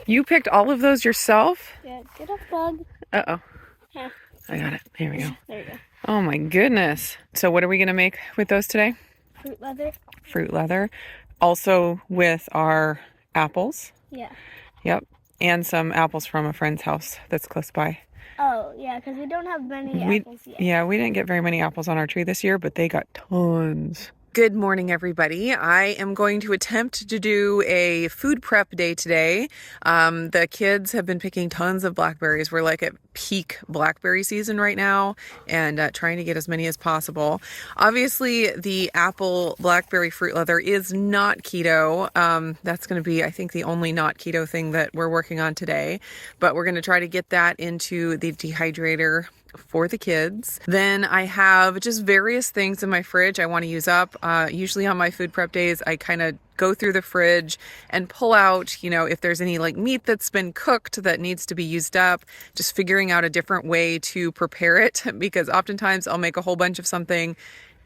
You picked all of those yourself? Yeah, get a bug. Uh-oh. Yeah. I got it. Here we go. There you go. Oh my goodness. So what are we going to make with those today? Fruit leather. Fruit leather. Also with our apples. Yeah. Yep. And some apples from a friend's house that's close by. Oh, yeah, because we don't have many apples yet. Yeah, we didn't get very many apples on our tree this year, but they got tons. Good morning, everybody. I am going to attempt to do a food prep day today. The kids have been picking tons of blackberries. We're like at peak blackberry season right now and trying to get as many as possible. Obviously, the apple blackberry fruit leather is not keto. That's going to be, I think, the only not keto thing that we're working on today. But we're going to try to get that into the dehydrator for the kids. Then I have just various things in my fridge I want to use up. Usually on my food prep days, I kind of go through the fridge and pull out, you know, if there's any like meat that's been cooked that needs to be used up, just figuring out a different way to prepare it, because oftentimes I'll make a whole bunch of something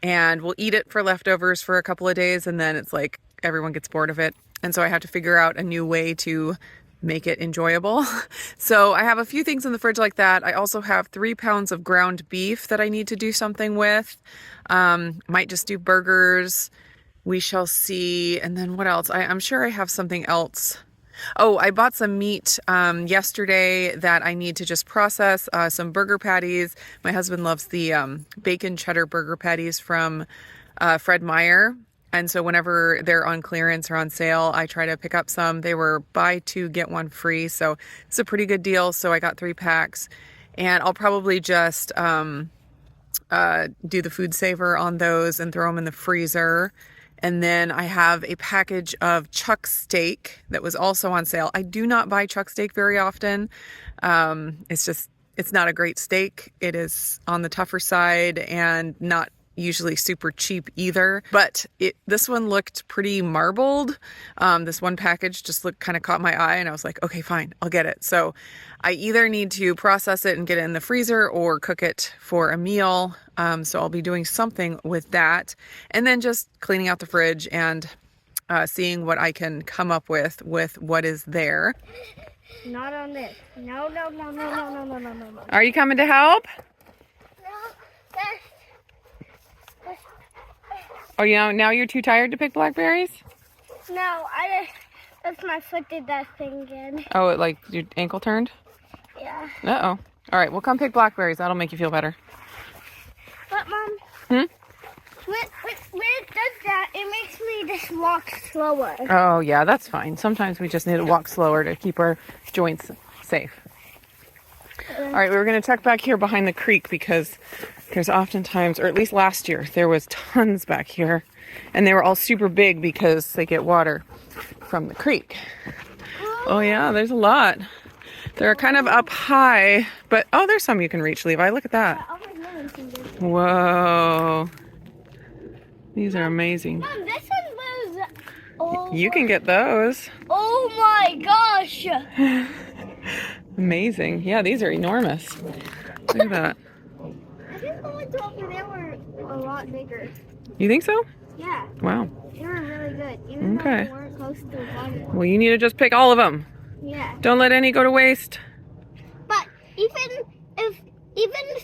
and we'll eat it for leftovers for a couple of days and then it's like everyone gets bored of it. And so I have to figure out a new way to make it enjoyable. So I have a few things in the fridge like that. I also have 3 pounds of ground beef that I need to do something with. Might just do burgers. We shall see. And then what else? I'm sure I have something else. Oh, I bought some meat yesterday that I need to just process. Some burger patties. My husband loves the bacon cheddar burger patties from Fred Meyer. And so whenever they're on clearance or on sale, I try to pick up some. They were buy 2, get 1 free. So it's a pretty good deal. So I got 3 packs and I'll probably just do the food saver on those and throw them in the freezer. And then I have a package of chuck steak that was also on sale. I do not buy chuck steak very often. It's not a great steak. It is on the tougher side and not usually super cheap either, but this one looked pretty marbled. This one package just kind of caught my eye and I was like, okay, fine, I'll get it. So I either need to process it and get it in the freezer or cook it for a meal. So I'll be doing something with that and then just cleaning out the fridge and seeing what I can come up with what is there. Not on this. No. Are you coming to help? Oh, now you're too tired to pick blackberries? No, that's my foot did that thing again. Oh, like your ankle turned? Yeah. Uh-oh. All right, well, come pick blackberries. That'll make you feel better. But, Mom? Hmm? When it does that, it makes me just walk slower. Oh, yeah, that's fine. Sometimes we just need to walk slower to keep our joints safe. All right, we were going to check back here behind the creek because there's oftentimes, or at least last year, there was tons back here. And they were all super big because they get water from the creek. Oh, yeah, there's a lot. They're kind of up high, but, oh, there's some you can reach, Levi. Look at that. Whoa. These are amazing. Mom, this one was... Oh, you can get those. Oh, my gosh. Amazing. Yeah, these are enormous. Look at that. I think the ones over there were a lot bigger. You think so? Yeah. Wow. They were really good. Even though they weren't close to the body. Well, you need to just pick all of them. Yeah. Don't let any go to waste. But even if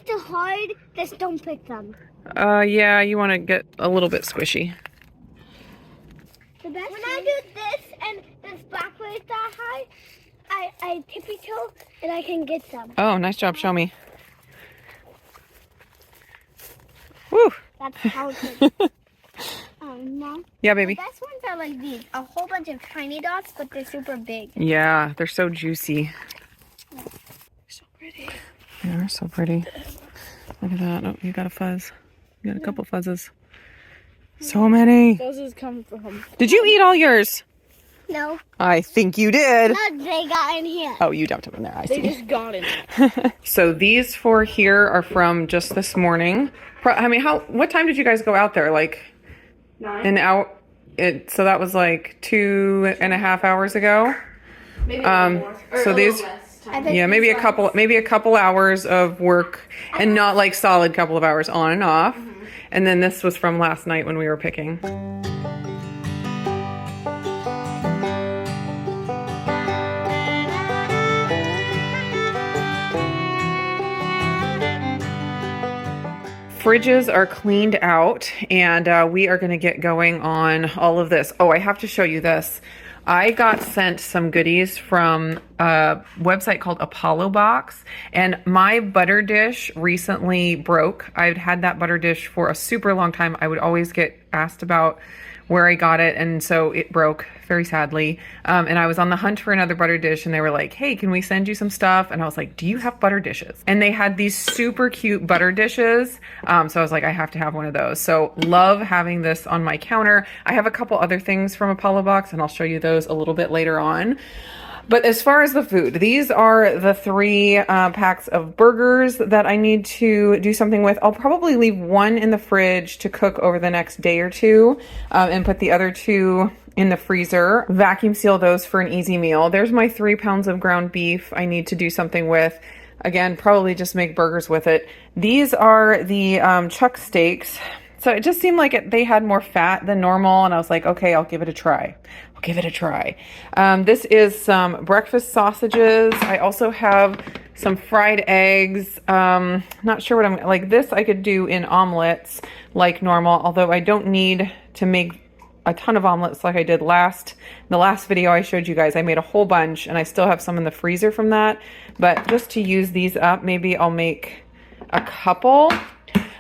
they're hard, just don't pick them. Yeah, you want to get a little bit squishy. When I do this and this blackberry that high, I tippy toe and I can get some. Oh, nice job. Show me. Woo. That's how it's Mom? Yeah, baby. The best ones are like these. A whole bunch of tiny dots, but they're super big. Yeah, they're so juicy. So pretty. They're so pretty. Look at that. Oh, you got a fuzz. You got a couple fuzzes. So many. Those is coming from. Did you eat all yours? No. I think you did. No, they got in here. Oh, you dumped them in there. I see. They just got in. So these 4 here are from just this morning. I mean, what time did you guys go out there? Like 9. an hour. So that was like 2.5 hours ago. Maybe more. So these, yeah, maybe a couple hours of work, and not like solid couple of hours on and off. Mm-hmm. And then this was from last night when we were picking. fridges are cleaned out, and we are going to get going on all of this. Oh, I have to show you this. I got sent some goodies from a website called Apollo Box, and my butter dish recently broke. I'd had that butter dish for a super long time. I would always get asked about where I got it, and so it broke very sadly. And I was on the hunt for another butter dish, and they were like, hey, can we send you some stuff? And I was like, do you have butter dishes? And they had these super cute butter dishes. So I was like, I have to have one of those. So love having this on my counter. I have a couple other things from Apollo Box, and I'll show you those a little bit later on. But as far as the food, these are the 3 packs of burgers that I need to do something with. I'll probably leave one in the fridge to cook over the next day or two, and put the other 2 in the freezer. Vacuum seal those for an easy meal. There's my 3 pounds of ground beef I need to do something with. Again, probably just make burgers with it. These are the chuck steaks. So it just seemed like they had more fat than normal, and I was like, okay, I'll give it a try. This is some breakfast sausages. I also have some fried eggs. Not sure what I'm like. This I could do in omelets like normal, although I don't need to make a ton of omelets like I did the last video I showed you guys. I made a whole bunch, and I still have some in the freezer from that. But just to use these up, maybe I'll make a couple.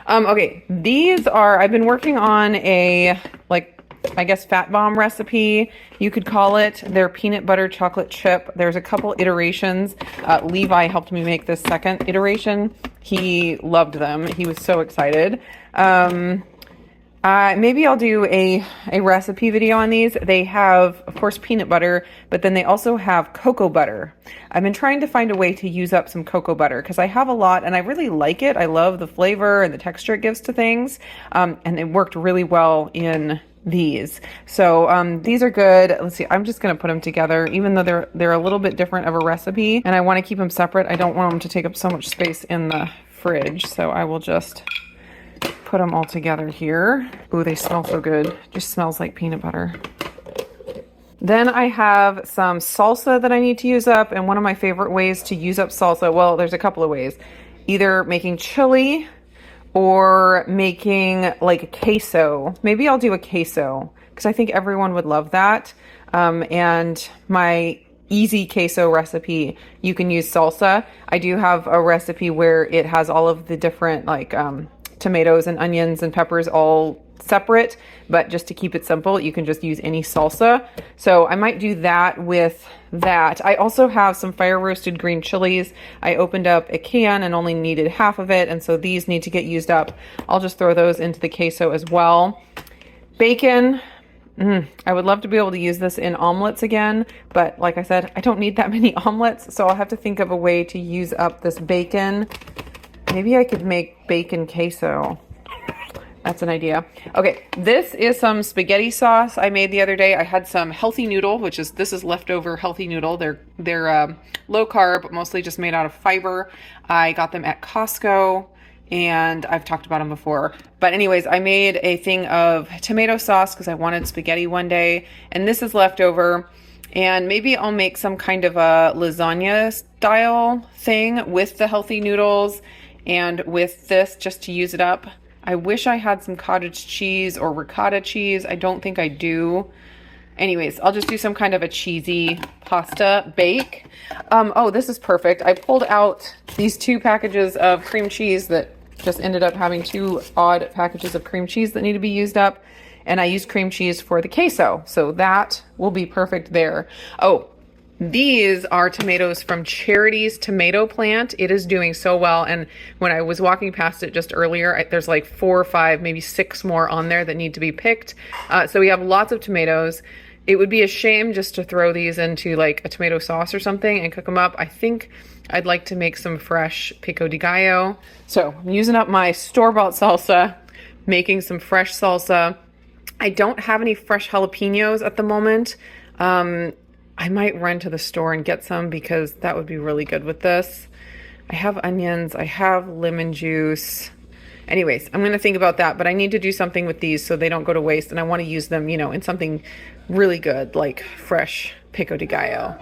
Okay, these are, I've been working on a, I guess, fat bomb recipe, you could call it. They're peanut butter chocolate chip. There's a couple iterations. Levi helped me make this second iteration. He loved them. He was so excited. Maybe I'll do a recipe video on these. They have, of course, peanut butter, but then they also have cocoa butter. I've been trying to find a way to use up some cocoa butter because I have a lot and I really like it. I love the flavor and the texture it gives to things. And it worked really well in these. So these are good. Let's see, I'm just going to put them together, even though they're a little bit different of a recipe and I want to keep them separate. I don't want them to take up so much space in the fridge. So I will just put them all together here. Ooh, they smell so good. Just smells like peanut butter. Then I have some salsa that I need to use up, and one of my favorite ways to use up salsa, well, there's a couple of ways. Either making chili or making like a queso. Maybe I'll do a queso because I think everyone would love that. And my easy queso recipe, you can use salsa. I do have a recipe where it has all of the different tomatoes and onions and peppers all separate, but just to keep it simple, you can just use any salsa. So I might do that with that. I also have some fire roasted green chilies. I opened up a can and only needed half of it, and so these need to get used up. I'll just throw those into the queso as well. Bacon. I would love to be able to use this in omelets again, but like I said, I don't need that many omelets, so I'll have to think of a way to use up this bacon. Maybe I could make bacon queso. That's an idea. Okay, this is some spaghetti sauce I made the other day. I had some healthy noodle, this is leftover healthy noodle. They're low carb, mostly just made out of fiber. I got them at Costco, and I've talked about them before. But anyways, I made a thing of tomato sauce because I wanted spaghetti one day, and this is leftover. And maybe I'll make some kind of a lasagna style thing with the healthy noodles and with this just to use it up. I wish I had some cottage cheese or ricotta cheese. I don't think I do. Anyways, I'll just do some kind of a cheesy pasta bake. Oh, this is perfect. I pulled out these 2 packages of cream cheese that just ended up having 2 odd packages of cream cheese that need to be used up. And I used cream cheese for the queso. So that will be perfect there. Oh, these are tomatoes from Charity's tomato plant. It is doing so well. And when I was walking past it just earlier, there's like 4 or 5, maybe 6 more on there that need to be picked. So we have lots of tomatoes. It would be a shame just to throw these into like a tomato sauce or something and cook them up. I think I'd like to make some fresh pico de gallo. So I'm using up my store-bought salsa, making some fresh salsa. I don't have any fresh jalapenos at the moment. I might run to the store and get some because that would be really good with this. I have onions, I have lemon juice. Anyways, I'm going to think about that, but I need to do something with these so they don't go to waste, and I want to use them, in something really good like fresh pico de gallo.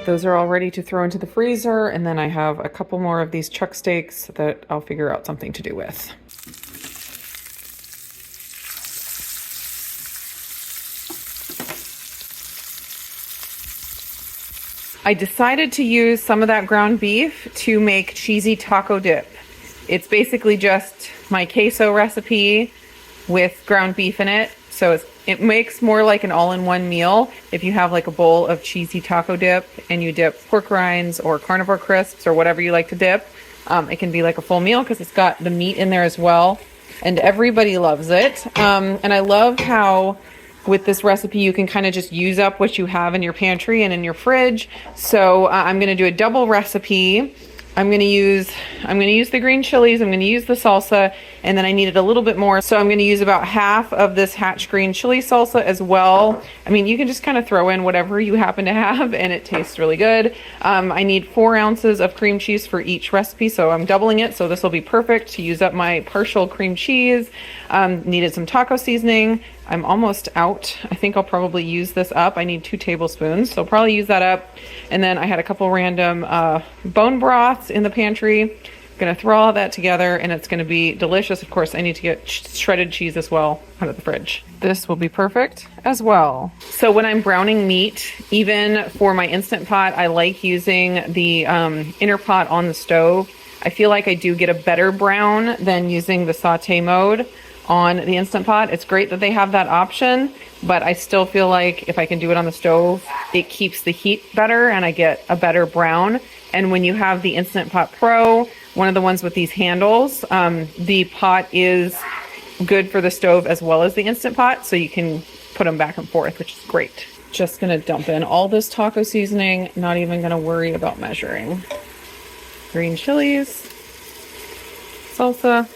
Those are all ready to throw into the freezer, and then I have a couple more of these chuck steaks that I'll figure out something to do with. I decided to use some of that ground beef to make cheesy taco dip. It's basically just my queso recipe with ground beef in it. So it makes more like an all-in-one meal if you have like a bowl of cheesy taco dip and you dip pork rinds or carnivore crisps or whatever you like to dip. It can be like a full meal because it's got the meat in there as well. And everybody loves it. And I love how with this recipe, you can kind of just use up what you have in your pantry and in your fridge. So I'm going to do a double recipe. I'm going to use the green chilies. I'm going to use the salsa, and then I needed a little bit more. So I'm going to use about half of this Hatch green chili salsa as well. I mean, you can just kind of throw in whatever you happen to have, and it tastes really good. I need 4 ounces of cream cheese for each recipe, so I'm doubling it. So this will be perfect to use up my partial cream cheese. Needed some taco seasoning. I'm almost out. I think I'll probably use this up. I need 2 tablespoons, so I'll probably use that up. And then I had a couple random bone broths in the pantry. I'm gonna throw all that together and it's gonna be delicious. Of course, I need to get shredded cheese as well out of the fridge. This will be perfect as well. So when I'm browning meat, even for my Instant Pot, I like using the inner pot on the stove. I feel like I do get a better brown than using the saute mode on the Instant Pot. It's great that they have that option, but I still feel like if I can do it on the stove, it keeps the heat better and I get a better brown. And when you have the Instant Pot Pro, one of the ones with these handles, the pot is good for the stove as well as the Instant Pot, so you can put them back and forth, which is great. Just gonna dump in all this taco seasoning, not even gonna worry about measuring. Green chilies, salsa.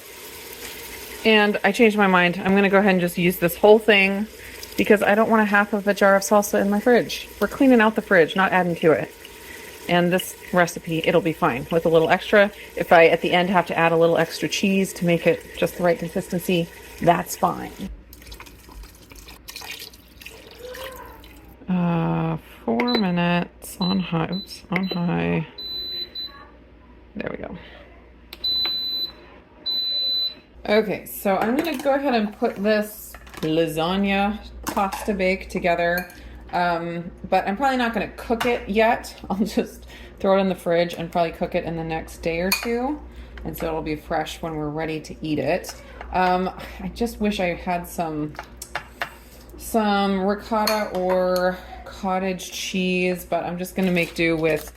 And I changed my mind. I'm going to go ahead and just use this whole thing because I don't want a half of a jar of salsa in my fridge. We're cleaning out the fridge, not adding to it. And this recipe, it'll be fine with a little extra. If I, at the end, have to add a little extra cheese to make it just the right consistency, that's fine. 4 minutes on high. Oops, on high. There we go. Okay, so I'm going to go ahead and put this lasagna pasta bake together, but I'm probably not going to cook it yet. I'll just throw it in the fridge and probably cook it in the next day or two, and so it'll be fresh when we're ready to eat it. I just wish I had some ricotta or cottage cheese, but I'm just going to make do with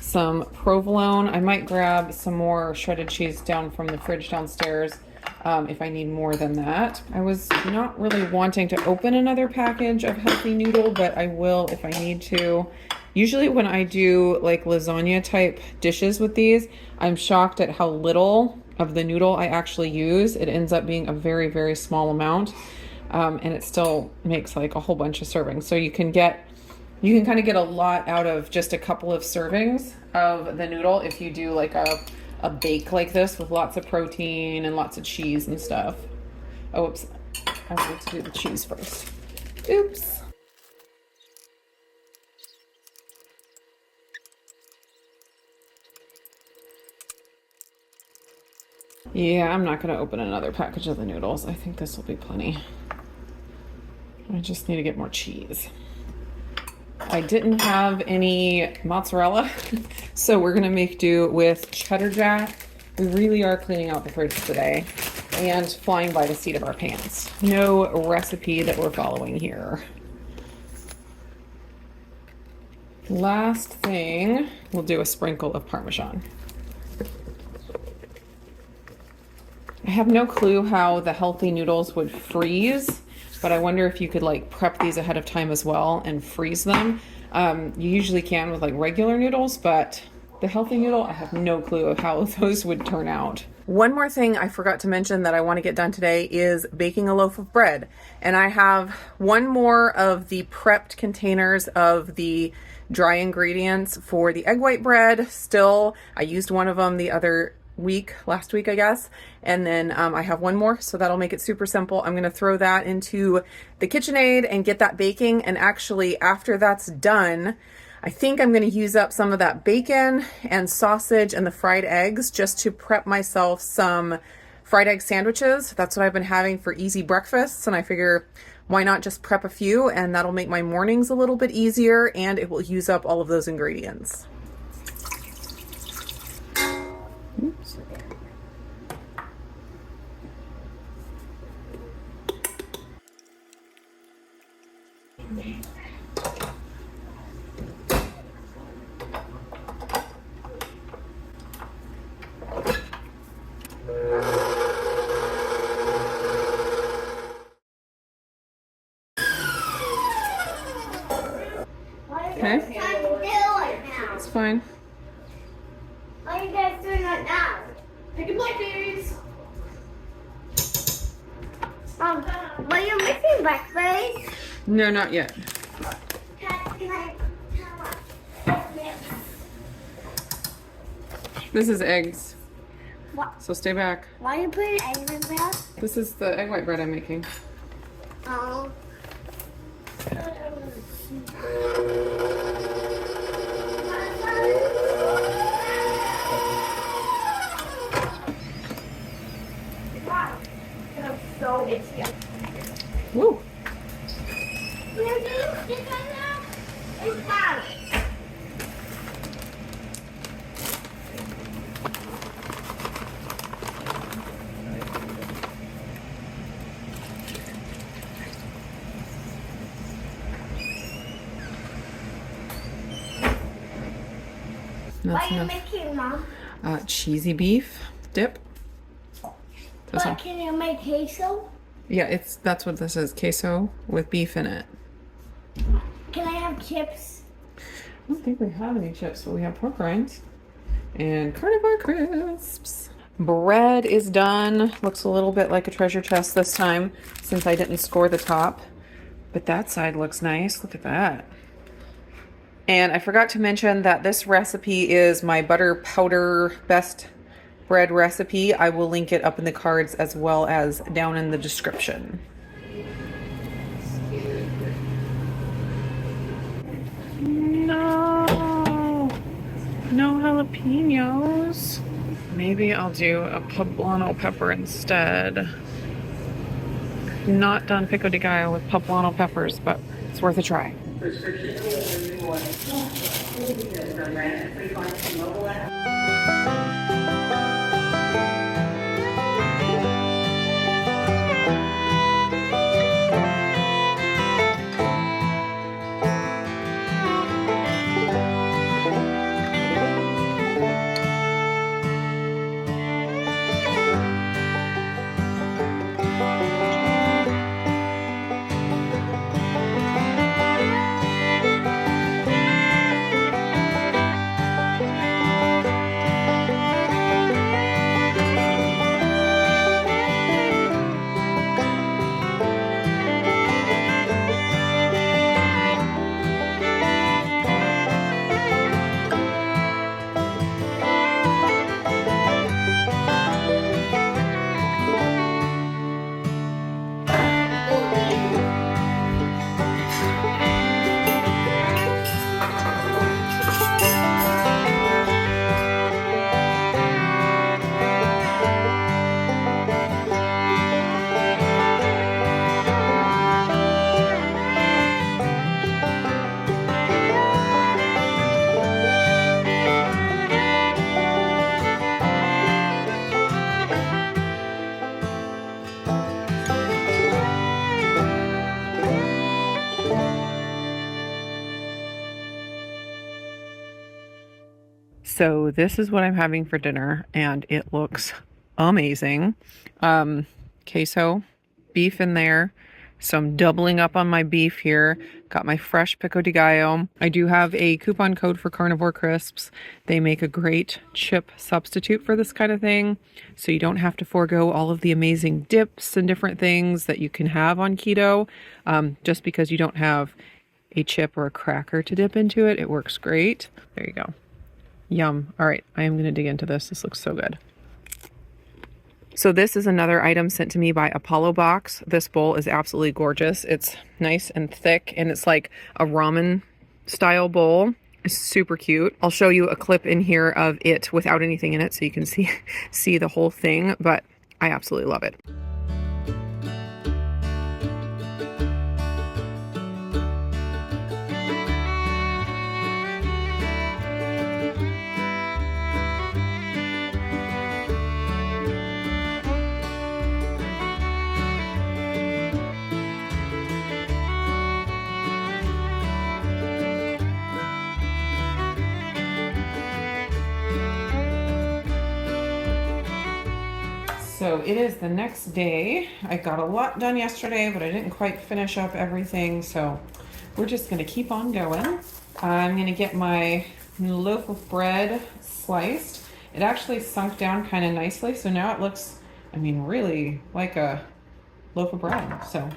some provolone. I might grab some more shredded cheese down from the fridge downstairs if I need more than that. I was not really wanting to open another package of healthy noodle, but I will if I need to. Usually when I do like lasagna type dishes with these, I'm shocked at how little of the noodle I actually use. It ends up being a very, very small amount, and it still makes like a whole bunch of servings. So you can kind of get a lot out of just a couple of servings of the noodle if you do like a bake like this with lots of protein and lots of cheese and stuff. Oh, oops. I need to do the cheese first. Oops. Yeah, I'm not going to open another package of the noodles. I think this will be plenty. I just need to get more cheese. I didn't have any mozzarella, so we're gonna make do with cheddar jack. We really are cleaning out the fridge today and flying by the seat of our pants. No recipe that we're following here. Last thing, we'll do a sprinkle of Parmesan. I have no clue how the healthy noodles would freeze, but I wonder if you could like prep these ahead of time as well and freeze them. You usually can with like regular noodles, but the healthy noodle, I have no clue of how those would turn out. One more thing I forgot to mention that I want to get done today is baking a loaf of bread. And I have one more of the prepped containers of the dry ingredients for the egg white bread. Still, I used one of them the other week, last week I guess, and then I have one more, so that'll make it super simple. I'm gonna throw that into the KitchenAid and get that baking, and actually after that's done, I think I'm going to use up some of that bacon and sausage and the fried eggs just to prep myself some fried egg sandwiches. That's what I've been having for easy breakfasts, and I figure why not just prep a few, and that'll make my mornings a little bit easier, and it will use up all of those ingredients. Oops. Okay, it's fine. What are you guys doing right now? Picking blackberries. Were you making blackberries? No, not yet. This is eggs. What? So stay back. Why are you putting eggs in there? This is the egg white bread I'm making. Oh. Wow. I'm so itchy. Woo! It's fine. What That's are you enough. making, Mom? Cheesy beef dip. This But one. can you make queso? Yeah, that's what this is. Queso with beef in it. Can I have chips? I don't think we have any chips, but we have pork rinds and carnivore crisps. Bread is done. Looks a little bit like a treasure chest this time since I didn't score the top. But that side looks nice. Look at that. And I forgot to mention that this recipe is my butter powder best bread recipe. I will link it up in the cards as well as down in the description. No jalapenos. Maybe I'll do a poblano pepper instead. Not done pico de gallo with poblano peppers, but it's worth a try. So this is what I'm having for dinner, and it looks amazing. Queso, beef in there. So I'm doubling up on my beef here. Got my fresh pico de gallo. I do have a coupon code for carnivore crisps. They make a great chip substitute for this kind of thing. So you don't have to forego all of the amazing dips and different things that you can have on keto. Just because you don't have a chip or a cracker to dip into it, it works great. There you go. Yum. All right, I am going to dig into this. This looks so good. So this is another item sent to me by Apollo Box. This bowl is absolutely gorgeous. It's nice and thick, and it's like a ramen style bowl. is super cute. I'll show you a clip in here of it without anything in it so you can see the whole thing, but I absolutely love it. So it is the next day. I got a lot done yesterday, but I didn't quite finish up everything. So we're just gonna keep on going. I'm gonna get my loaf of bread sliced. It actually sunk down kind of nicely. So now it looks, I mean, really like a loaf of bread. So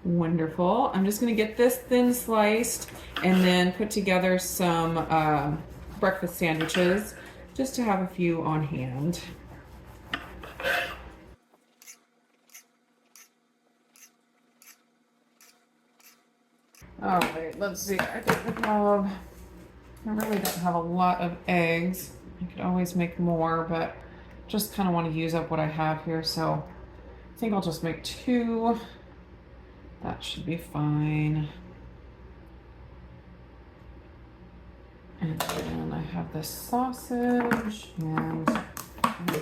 wonderful. I'm just gonna get this thin sliced and then put together some breakfast sandwiches just to have a few on hand. All right, let's see. I really don't have a lot of eggs. I could always make more, but just kind of want to use up what I have here. So I think I'll just make 2. That should be fine. And then I have this sausage and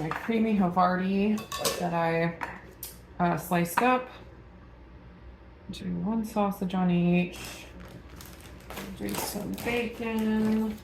my creamy Havarti that I sliced up. Do 1 sausage on each. Do some bacon.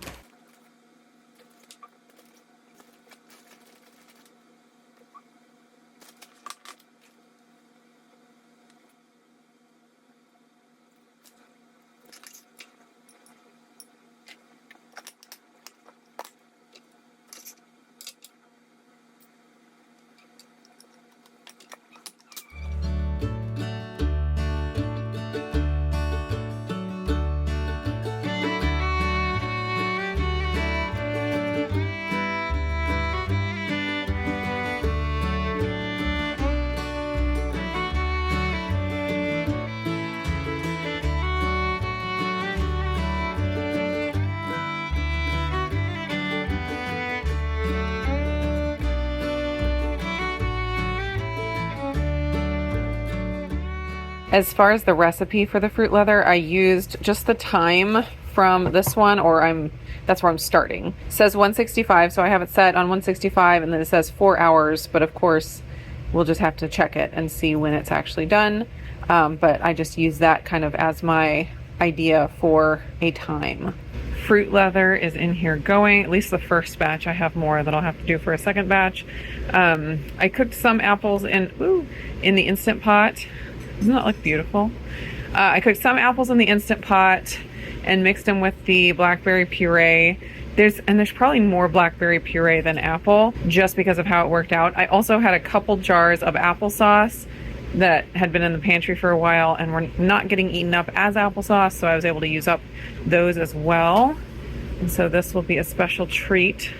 As far as the recipe for the fruit leather, I used just the time from this one, or that's where I'm starting. It says 165, so I have it set on 165, and then it says 4 hours, but of course we'll just have to check it and see when it's actually done. But I just use that kind of as my idea for a time. Fruit leather is in here going, at least the first batch. I have more that I'll have to do for a second batch. I cooked some apples in the Instant Pot. Doesn't that look beautiful? I cooked some apples in the Instant Pot and mixed them with the blackberry puree. There's probably more blackberry puree than apple just because of how it worked out. I also had a couple jars of applesauce that had been in the pantry for a while and were not getting eaten up as applesauce, so I was able to use up those as well. And so this will be a special treat.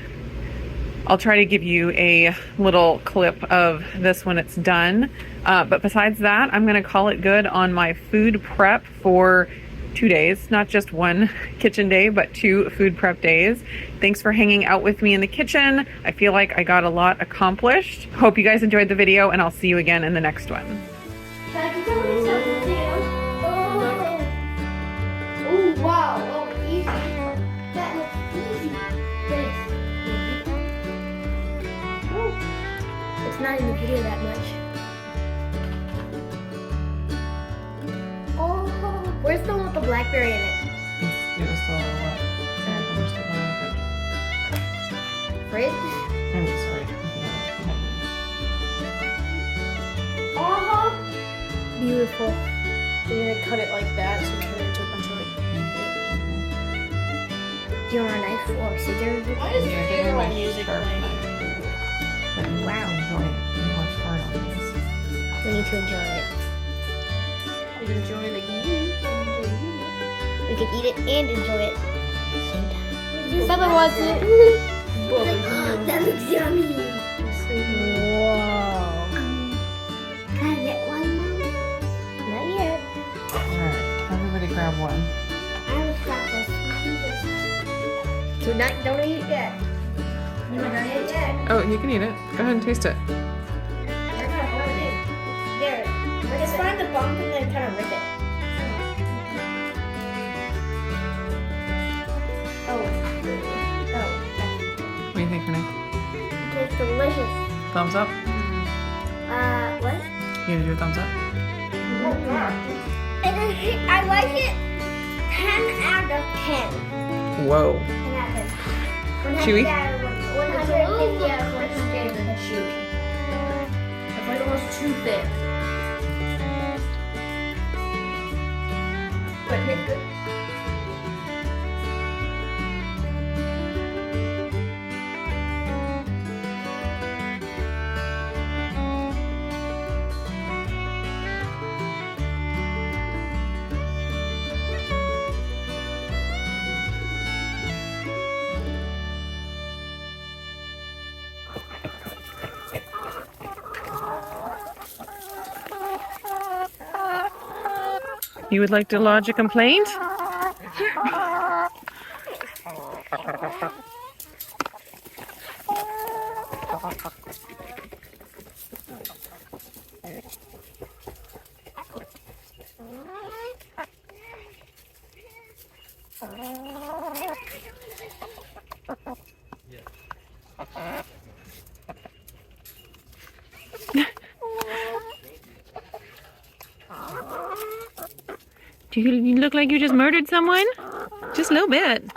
I'll try to give you a little clip of this when it's done. But besides that, I'm going to call it good on my food prep for 2 days, not just 1 kitchen day, but 2 food prep days. Thanks for hanging out with me in the kitchen. I feel like I got a lot accomplished. Hope you guys enjoyed the video, and I'll see you again in the next one. Oh, wow. Oh, easy. That looks easy. It's not in the video that much. Oh, where's the one with the blackberry in it? It was still a little wet. We're still going with it. Fridge? I'm sorry. Oh, beautiful. You're gonna cut it like that, so turn it into a bunch of Do you want a knife or scissors? Why is your hair when music sharp playing? knife. Wow. Enjoy it. You worked hard on this. We need to enjoy it. Enjoy the game. We can eat it and enjoy it at the same time. Bubba wants it. That looks yummy. Wow. Can I get one now? Not yet. Alright, everybody grab one. I was got the sweetest. So don't eat it yet. You don't eat it yet. Oh, you can eat it. Go ahead and taste it. They're not holding it. There. Just find the bump and then kind of rip it. Oh. What do you think, Renee? It tastes delicious. Thumbs up? What? You gonna do a thumbs up? I like it 10 out of 10. Whoa. 10 out of 10. Chewy? 150 out of 100. Than chewy. It's like almost too thick. But it tastes good. You would like to lodge a complaint? Do you look like you just murdered someone? Just a little bit.